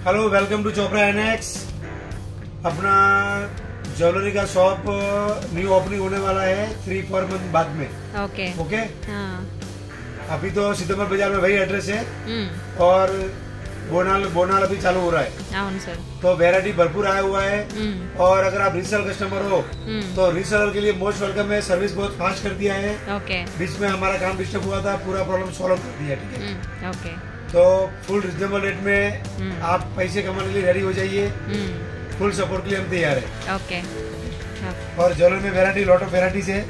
Hello, welcome to Chopra annex. अपना jewellery का shop new opening होने वाला है 3-4 मंथ बाद में। ओके ओके हाँ। अभी तो सितंबर बाजार में वही एड्रेस है और बोनाल अभी चालू हो रहा है सर। तो वैरायटी भरपूर आया हुआ है। और अगर आप रीसेल कस्टमर हो तो रीसेलर के लिए मोस्ट वेलकम है। सर्विस बहुत फास्ट कर दिया है। ओके बीच में हमारा काम डिस्टर्ब हुआ था, पूरा प्रॉब्लम सॉल्व कर दिया। ठीक है, ओके तो फुल रिजनेबल रेट में आप पैसे कमाने के लिए रेडी हो जाइए। फुल सपोर्ट के लिए हम तैयार है। ओके और ज्वेलरी में वैरायटी लॉट ऑफ वैराइटीज है,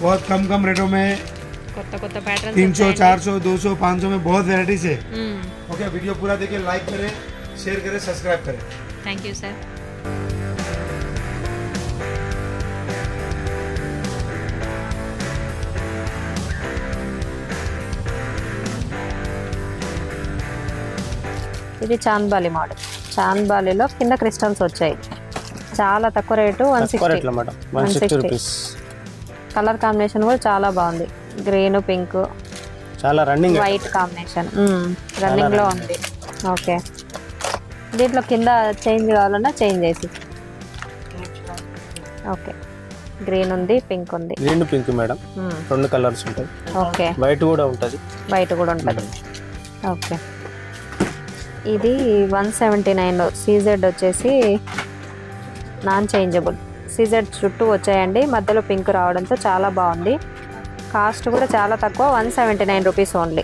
बहुत कम रेटों में। కొత్త पैटर्न 300, 400, 200, 500 में बहुत वैराइटीज है। ओके, वीडियो पूरा देखिए, लाइक करें, शेयर करें, सब्सक्राइब करें। Thank you sir. ఇది చాంద్బాలి మోడల్. చాంద్బాలిలో కింద క్రిస్టల్స్ వచ్చాయి. చాలా తక్కువ రేటు, 160 కలర్ కాంబినేషన్ కూడా చాలా బాగుంది. గ్రీన్ పింక్ చాలా రన్నింగ్, వైట్ కాంబినేషన్ రన్నింగ్ లో ఉంది. ఓకే, దీంట్లో కింద చేంజ్ కావాలన్నా చేంజ్ చేసి. ఓకే, గ్రీన్ ఉంది, పింక్ ఉంది. గ్రీన్ పింక్ మేడం, రెండు కలర్స్ ఉంటాయి. ఓకే, వైట్ కూడా ఉంటుంది. వైట్ కూడా ఉంటుంది. ఓకే, ఇది 179 సీజెడ్ వచ్చేసి నాన్ చేంజబుల్. సీజెడ్ చుట్టూ వచ్చాయండి, మధ్యలో పింక్ రావడంతో చాలా బాగుంది. కాస్ట్ కూడా చాలా తక్కువ, 179 రూపీస్ ఓన్లీ.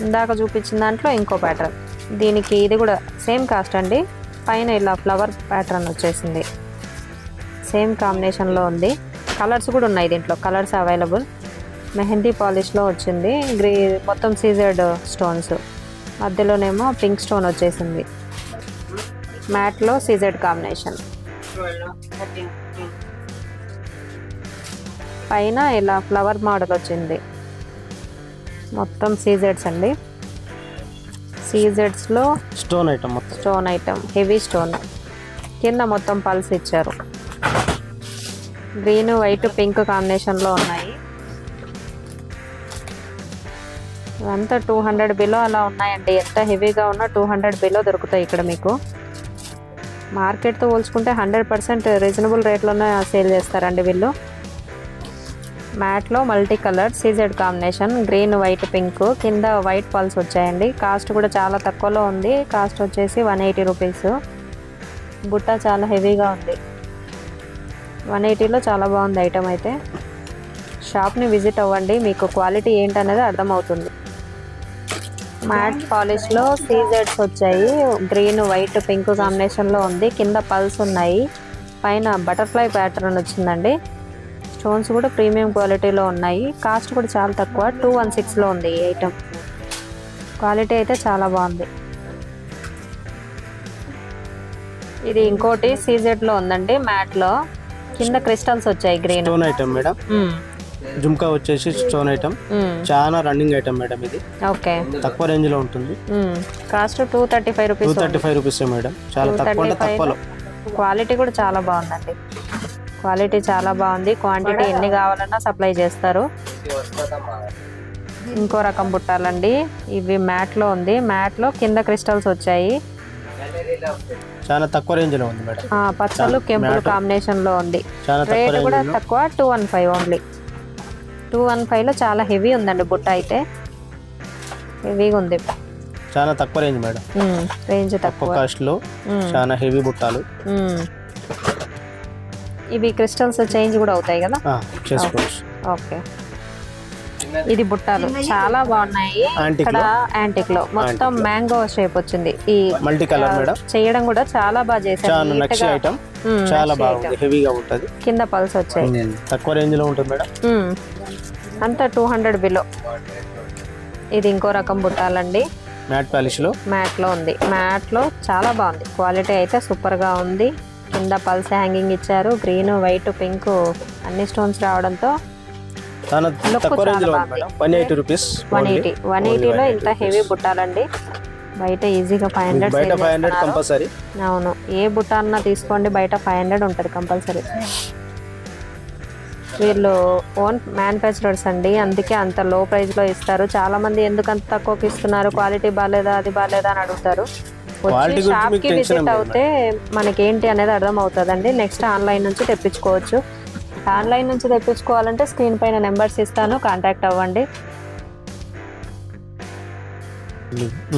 ఇందాక చూపించిన దాంట్లో ఇంకో ప్యాటర్న్, దీనికి ఇది కూడా సేమ్ కాస్ట్ అండి. పైన ఇలా ఫ్లవర్ ప్యాటర్న్ వచ్చేసింది, సేమ్ కాంబినేషన్లో ఉంది. కలర్స్ కూడా ఉన్నాయి దీంట్లో, కలర్స్ అవైలబుల్. మెహందీ పాలిష్లో వచ్చింది. మొత్తం సీజెడ్ స్టోన్స్, మధ్యలోనేమో పింక్ స్టోన్ వచ్చేసింది. మ్యాట్లో సీజెడ్ కాంబినేషన్, పైన ఇలా ఫ్లవర్ మోడల్ వచ్చింది. మొత్తం సీజెడ్స్ అండి. సీజెడ్స్లో స్టోన్ ఐటమ్ హెవీ స్టోన్. కింద మొత్తం పల్స్ ఇచ్చారు. గ్రీన్, వైట్, పింక్ కాంబినేషన్లో ఉన్నాయి. ఇవంతా 200 బిలో అలా ఉన్నాయండి. ఎంత హెవీగా ఉన్నా 200 బిలో దొరుకుతాయి ఇక్కడ మీకు. మార్కెట్తో పోల్చుకుంటే 100% రీజనబుల్ రేట్లోనే సేల్ చేస్తారండి వీళ్ళు. మ్యాట్లో multi colour CZ combination, green, white, pink, కింద వైట్ పల్స్ వచ్చాయండి. కాస్ట్ కూడా చాలా తక్కువలో ఉంది. కాస్ట్ వచ్చేసి 180 రూపీస్. బుట్ట చాలా హెవీగా ఉంది. 180లో చాలా బాగుంది ఐటమ్ అయితే. షాప్ని విజిట్ అవ్వండి, మీకు క్వాలిటీ ఏంటనేది అర్థమవుతుంది. మ్యాట్ పాలిష్లో సీజెడ్స్ వచ్చాయి. గ్రీన్, వైట్, పింక్ కాంబినేషన్లో ఉంది. కింద పల్స్ ఉన్నాయి. పైన బటర్ఫ్లై ప్యాటర్న్ వచ్చిందండి. స్టోన్స్ కూడా ప్రీమియం క్వాలిటీలో ఉన్నాయి. కాస్ట్ కూడా చాలా తక్కువ, 216లో ఉంది ఈ ఐటమ్. క్వాలిటీ అయితే చాలా బాగుంది. ఇది ఇంకోటి సీజెడ్లో ఉందండి, మ్యాట్లో. కింద క్రిస్టల్స్ వచ్చాయి. Green stone item madam. Jhumka వచ్చేసి స్టోన్ ఐటమ్, చాలా రన్నింగ్ ఐటమ్ మేడం. ఇది ఓకే, తక్కువ రేంజ్ లో ఉంటుంది. Cost 235 rupees. 235 రూపీస్ మేడం, చాలా తక్కువలో. క్వాలిటీ కూడా చాలా బాగుందండి. క్వాలిటీ చాలా బాగుంది. క్వాంటిటీ ఎన్ని కావాలన్నా సప్లై చేస్తారు. ఇంకో రకం బుట్టాలండి. ఇవి మ్యాట్లో ఉంది. మ్యాట్లో కింద క్రిస్టల్స్ వచ్చాయి. చాలా తక్కువ రేంజ్ లో ఉంది మేడం. పచ్చలు, కెంపులు కాంబినేషన్ లో ఉంది. రేట్ కూడా తక్కువ, 215 ఓన్లీ. 215లో చాలా హెవీ ఉందండి బుట్ట అయితే. హెవీగా ఉంది, చాలా తక్కువ రేంజ్ మేడం. రేంజ్ తక్కువ కాస్ట్ లో చాలా హెవీ బుట్టాలు. ఇవి క్రిస్టల్స్ చేంజ్ కూడా అవుతాయి కదా. ఓకే, ఇది బుట్టాలు చాలా బాగున్నాయి. ఇక్కడ యాంటిక్ లో మొత్తం మ్యాంగో షేప్ వచ్చింది. ఈ మల్టీ కలర్ మేడం, చేయడం కూడా చాలా బాగా చేశారు. నక్షి ఐటమ్ చాలా బాగుంది, హెవీగా ఉంటది. కింద పల్స్ వచ్చాయి. తక్కువ రేంజ్ లో ఉంటుంది మేడం. అంతా 200 బిలో. ఇది ఇంకో రకం బుట్టాలండి. మ్యాట్ పాలిష్ లో, మ్యాట్ లో ఉంది. మ్యాట్ లో చాలా బాగుంది. క్వాలిటీ అయితే సూపర్ గా ఉంది. కింద పల్స్ హ్యాంగింగ్ ఇచ్చారు. గ్రీన్, వైట్, పింక్ అన్ని స్టోన్స్ రావడంతో తక్కువ రేంజ్ లో 180 రూపీస్. 180లో ఇంత హెవీ బుట్టాలండి. బయట ఈజీగా 500 కంపల్సరీ. అవును, ఏ బుట్ట అన్నా తీసుకోండి, బయట 500 ఉంటుంది కంపల్సరీ. వీళ్ళు ఓన్ మ్యానుఫ్యాక్చరర్స్ అండి, అందుకే అంత లో ప్రైస్లో ఇస్తారు. చాలా మంది ఎందుకు అంత తక్కువకి ఇస్తున్నారు, క్వాలిటీ బాగాలేదా అది బాగాలేదా అని అడుగుతారు. వచ్చి షాప్కి విజిట్ అవుతే మనకేంటి అనేది అర్థం అవుతుందండి. నెక్స్ట్ ఆన్లైన్ నుంచి తెప్పించుకోవచ్చు. ఆన్లైన్ నుంచి తెప్పించుకోవాలంటే స్క్రీన్ పైన నెంబర్స్ ఇస్తాను, కాంటాక్ట్ అవ్వండి.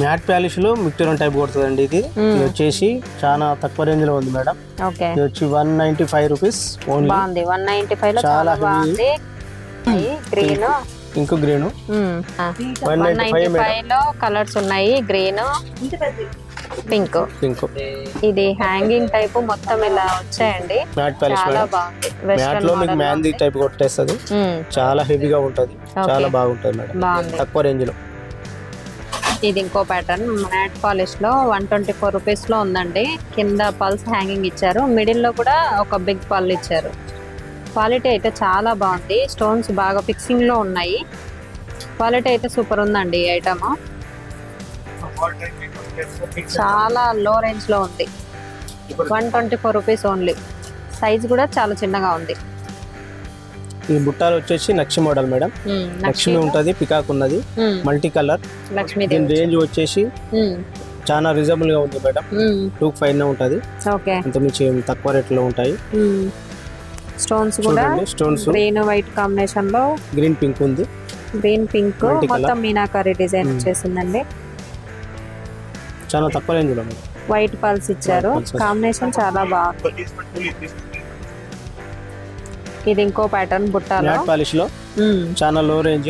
మ్యాట్ పాలిష్లో మిక్టోరియన్ టైప్ కొడుతుందండి. ఇది వచ్చేసి చాలా తక్కువ రేంజ్ లో ఉంది మేడం. ఓకే, ఇది వచ్చి 195 రూపీస్ ఓన్లీ. బాగుంది, 195 లో చాలా బాగుంది. గ్రీన్, పింక్ గ్రీన్ 195 లో కలర్స్ ఉన్నాయి. Green, pink. ఇది హ్యాంగింగ్ టైప్ మొత్తం ఇలా వచ్చాయండి. చాలా బాగుంది. మ్యాట్ లో మీకు మ్యాంది టైప్ కొట్టేస్తుంది. చాలా హెవీగా ఉంటది, చాలా బాగుంటది మేడం, తక్కువ రేంజ్ లో. ఇది ఇంకో ప్యాటర్న్ మ్యాట్ పాలిష్ లో 124 రూపీస్ లో ఉందండి. కింద పల్స్ హ్యాంగింగ్ ఇచ్చారు, మిడిల్ లో కూడా ఒక బిగ్ పల్ ఇచ్చారు. క్వాలిటీ అయితే చాలా బాగుంది. స్టోన్స్ బాగా ఫిక్సింగ్ లో ఉన్నాయి. క్వాలిటీ అయితే సూపర్ ఉందండి. ఈ ఐటమ్ చాలా లో రేంజ్ లో ఉంది. 124 రూపీస్ ఓన్లీ. సైజ్ కూడా చాలా చిన్నగా ఉంది. ఈ బుట్టాలు వచ్చేసి నక్షి మోడల్ మేడం. లక్ష్మి ఉంటది, పికాక్ ఉన్నది, మల్టీ కలర్. దీని రేంజ్ వచ్చేసి చాలా రీజనబుల్ గా ఉంది మేడం. 2,500 ఉంటది. అంత మించి తక్కువ రేట్ లో ఉంటాయి. స్టోన్స్ కూడా స్టోన్స్ గ్రీన్ వైట్ కాంబినేషన్ లో, గ్రీన్ పింక్ ఉంది. గ్రీన్ పింక్ మొత్తం మీనాకారి డిజైన్ వచ్చేసిందండి. చాలా తక్కువ రేంజ్ లో వైట్ పల్స్ ఇచ్చారు. కాంబినేషన్ చాలా బాగుంది. ఇది ఇంకో ప్యాటర్న్ బుట్టాలో మ్యాట్ పాలిష్ లో చాలా లో రేంజ్,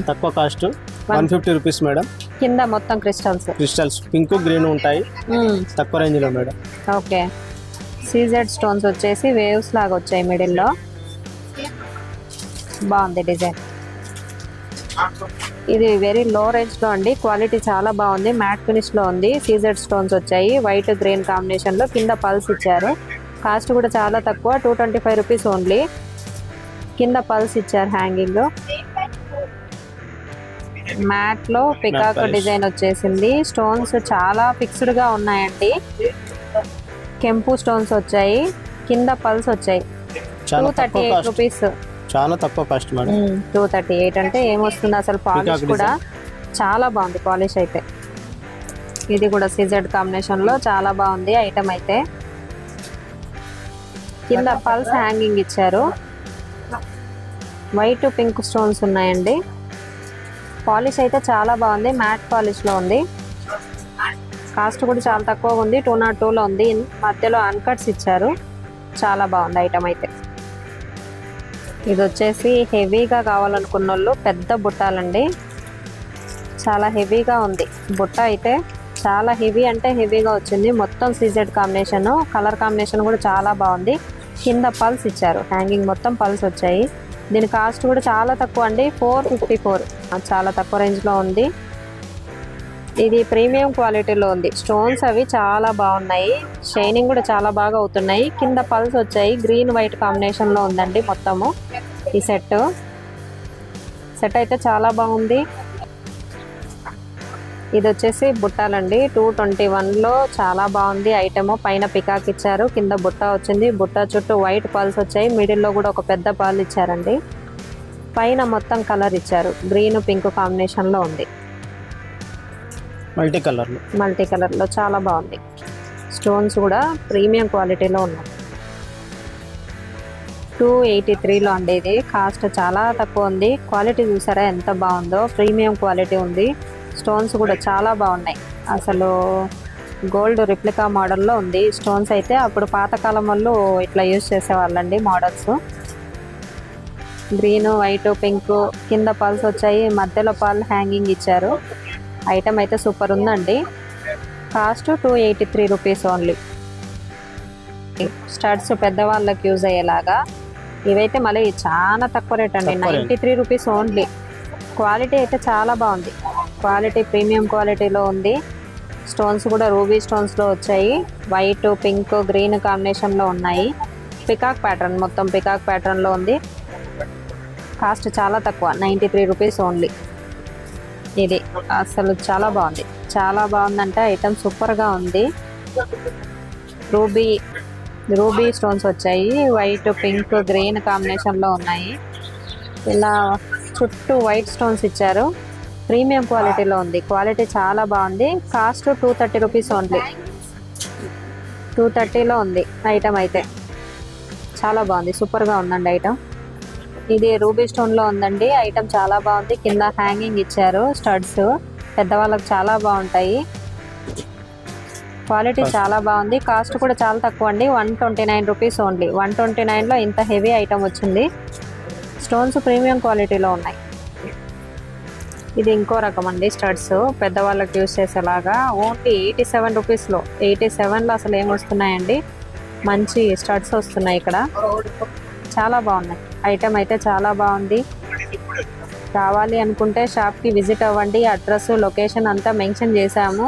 తక్కువ కాస్ట్, 150 రూపీస్ మేడం. కింద మొత్తం క్రిస్టల్స్ పింక్ గ్రీన్ ఉంటాయి, తక్కువ రేంజ్ లో మేడం. ఓకే, సీజెడ్ స్టోన్స్ వచ్చేసి వేవ్స్ లాగా వచ్చాయి మిడిల్ లో. బాగుంది డిజైన్. ఇది వెరీ లో రేంజ్ లో అండి. క్వాలిటీ చాలా బాగుంది. మ్యాట్ ఫినిష్ లో ఉంది. సీజెడ్ స్టోన్స్ వచ్చాయి వైట్ గ్రీన్ కాంబినేషన్ లో. కింద పల్స్ ఇచ్చారు. కాస్ట్ కూడా చాలా తక్కువ, 225 రూపీస్ ఓన్లీ. కింద పల్స్ ఇచ్చారు హ్యాంగింగ్. మ్యాట్ లో పికాక్ డిజైన్ వచ్చేసింది. స్టోన్స్ చాలా ఫిక్స్డ్ గా ఉన్నాయండి. కెంపు స్టోన్స్ వచ్చాయి. కింద పల్స్ వచ్చాయి. 238 రూపీస్. చాలా తక్కువ కాస్ట్ మేడం. 238 అంటే ఏమొస్తుంది అసలు. పాలిష్ కూడా చాలా బాగుంది. పాలిష్ అయితే ఇది కూడా సీజెడ్ కాంబినేషన్ లో చాలా బాగుంది ఐటమ్ అయితే. కింద పల్స్ హ్యాంగింగ్ ఇచ్చారు. వైట్ పింక్ స్టోన్స్ ఉన్నాయండి. పాలిష్ అయితే చాలా బాగుంది. మ్యాట్ పాలిష్ లో ఉంది. కాస్ట్ కూడా చాలా తక్కువగా ఉంది. 202 లో ఉంది. మధ్యలో అన్కట్స్ ఇచ్చారు. చాలా బాగుంది ఐటమ్ అయితే. ఇది వచ్చేసి హెవీగా కావాలనుకున్న వాళ్ళు పెద్ద బుట్టాలండి. చాలా హెవీగా ఉంది బుట్ట అయితే. చాలా హెవీ అంటే హెవీగా వచ్చింది. మొత్తం సీజెడ్ కాంబినేషన్. కలర్ కాంబినేషన్ కూడా చాలా బాగుంది. కింద పల్స్ ఇచ్చారు. హ్యాంగింగ్ మొత్తం పల్స్ వచ్చాయి. దీని కాస్ట్ కూడా చాలా తక్కువ అండి, 454. చాలా తక్కువ రేంజ్లో ఉంది. ఇది ప్రీమియం క్వాలిటీలో ఉంది. స్టోన్స్ అవి చాలా బాగున్నాయి. షైనింగ్ కూడా చాలా బాగా అవుతున్నాయి. కింద పల్స్ వచ్చాయి. గ్రీన్ వైట్ కాంబినేషన్లో ఉందండి మొత్తము. ఈ సెట్ అయితే చాలా బాగుంది. ఇది వచ్చేసి బుట్టాలండి. 221 లో చాలా బాగుంది ఐటమ్. పైన పికాక్ ఇచ్చారు. కింద బుట్ట వచ్చింది. బుట్ట చుట్టూ వైట్ పల్స్ వచ్చాయి. మిడిల్లో కూడా ఒక పెద్ద పాల్ ఇచ్చారండి. పైన మొత్తం కలర్ ఇచ్చారు. గ్రీన్ పింక్ కాంబినేషన్ లో ఉంది. మల్టీ కలర్ లో చాలా బాగుంది. స్టోన్స్ కూడా ప్రీమియం క్వాలిటీలో ఉన్నాయి. 283 లో అండి. ఇది కాస్ట్ చాలా తక్కువ ఉంది. క్వాలిటీ చూసారా ఎంత బాగుందో. ప్రీమియం క్వాలిటీ ఉంది. స్టోన్స్ కూడా చాలా బాగున్నాయి. అసలు గోల్డ్ రిప్లికా మోడల్లో ఉంది. స్టోన్స్ అయితే అప్పుడు పాతకాలం వాళ్ళు ఇట్లా యూజ్ చేసేవాళ్ళండి మోడల్స్. Green white pink. కింద పల్స్ వచ్చాయి. మధ్యలో పాల్ హ్యాంగింగ్ ఇచ్చారు. ఐటమ్ అయితే సూపర్ ఉందండి. Cost 283 rupees only. స్టడ్స్ పెద్దవాళ్ళకి యూజ్ అయ్యేలాగా. ఇవైతే మళ్ళీ చాలా తక్కువ రేట్ అండి, 93 రూపీస్ ఓన్లీ. క్వాలిటీ అయితే చాలా బాగుంది. క్వాలిటీ ప్రీమియం క్వాలిటీలో ఉంది. స్టోన్స్ కూడా రూబీ స్టోన్స్లో వచ్చాయి. వైట్ పింక్ గ్రీన్ కాంబినేషన్లో ఉన్నాయి. పికాక్ ప్యాటర్న్, మొత్తం పికాక్ ప్యాటర్న్లో ఉంది. కాస్ట్ చాలా తక్కువ, 93 రూపీస్ ఓన్లీ. ఇది అసలు చాలా బాగుంది. చాలా బాగుందంటే ఐటమ్ సూపర్గా ఉంది. రూబీ రూబీ స్టోన్స్ వచ్చాయి, వైట్ పింక్ గ్రీన్ కాంబినేషన్లో ఉన్నాయి. ఇలా చుట్టూ వైట్ స్టోన్స్ ఇచ్చారు. ప్రీమియం క్వాలిటీలో ఉంది, క్వాలిటీ చాలా బాగుంది. Cost 230 rupees only. 230లో ఉంది ఐటమ్ అయితే. చాలా బాగుంది, సూపర్గా ఉందండి ఐటమ్. ఇది రూబీ స్టోన్లో ఉందండి. ఐటమ్ చాలా బాగుంది. కింద హ్యాంగింగ్ ఇచ్చారు స్టడ్స్, పెద్దవాళ్ళకి చాలా బాగుంటాయి. క్వాలిటీ చాలా బాగుంది. కాస్ట్ కూడా చాలా తక్కువ అండి, 129 రూపీస్ ఓన్లీ. 129లో ఇంత హెవీ ఐటమ్ వచ్చింది. స్టోన్స్ ప్రీమియం క్వాలిటీలో ఉన్నాయి. ఇది ఇంకో రకం అండి స్టడ్స్, పెద్దవాళ్ళకి యూస్ చేసేలాగా. ఓన్లీ 87 రూపీస్లో. 87లో అసలు ఏం వస్తున్నాయండి, మంచి స్టడ్స్ వస్తున్నాయి ఇక్కడ. చాలా బాగున్నాయి ఐటమ్ అయితే, చాలా బాగుంది. కావాలి అనుకుంటే షాప్కి విజిట్ అవ్వండి. అడ్రస్ లొకేషన్ అంతా మెన్షన్ చేశాము.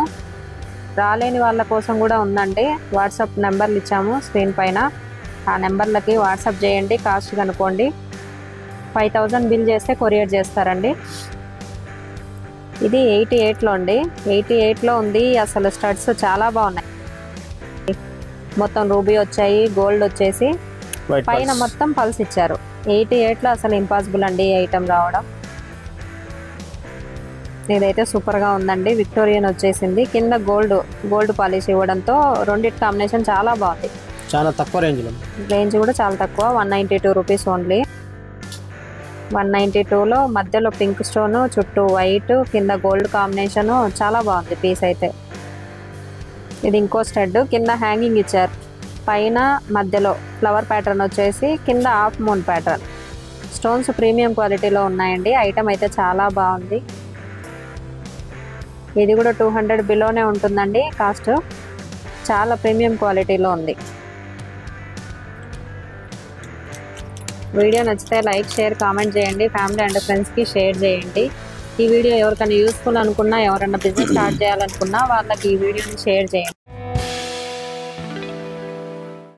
రాలేని వాళ్ళ కోసం కూడా ఉందండి. వాట్సాప్ నెంబర్లు ఇచ్చాము స్క్రీన్ పైన, ఆ నెంబర్లకి వాట్సాప్ చేయండి. కాస్ట్ కనుక్కోండి. 5000 బిల్ చేస్తే కొరియర్ చేస్తారండి. ఇది 88లో అండి. 88లో ఉంది. అసలు స్టడ్స్ చాలా బాగున్నాయి. మొత్తం రూబీ వచ్చాయి, గోల్డ్ వచ్చేసి పైన మొత్తం పల్స్ ఇచ్చారు. 88లో అసలు ఇంపాసిబుల్ అండి ఈ ఐటమ్ రావడం. ఇదైతే సూపర్గా ఉందండి. విక్టోరియన్ వచ్చేసింది, కింద గోల్డ్ పాలిష్ ఇవ్వడంతో రెండిటి కాంబినేషన్ చాలా బాగుంది. చాలా తక్కువ రేంజ్ కూడా చాలా తక్కువ. 192 రూపీస్ ఓన్లీ. 192లో మధ్యలో పింక్ స్టోన్, చుట్టూ వైట్, కింద గోల్డ్ కాంబినేషను. చాలా బాగుంది పీస్ అయితే. ఇది ఇంకో స్టడ్, కింద హ్యాంగింగ్ ఇచ్చారు. పైన మధ్యలో ఫ్లవర్ ప్యాటర్న్ వచ్చేసి, కింద half moon pattern. Stones premium క్వాలిటీలో ఉన్నాయండి. ఐటమ్ అయితే చాలా బాగుంది. ఇది కూడా 200 బిలోనే ఉంటుందండి కాస్ట్. చాలా ప్రీమియం క్వాలిటీలో ఉంది. వీడియో నచ్చితే లైక్, షేర్, కామెంట్ చేయండి. ఫ్యామిలీ అండ్ ఫ్రెండ్స్కి షేర్ చేయండి. ఈ వీడియో ఎవరికైనా యూస్ఫుల్ అనుకున్నా, ఎవరైనా బిజినెస్ స్టార్ట్ చేయాలనుకున్నా వాళ్ళకి ఈ వీడియోని షేర్ చేయండి.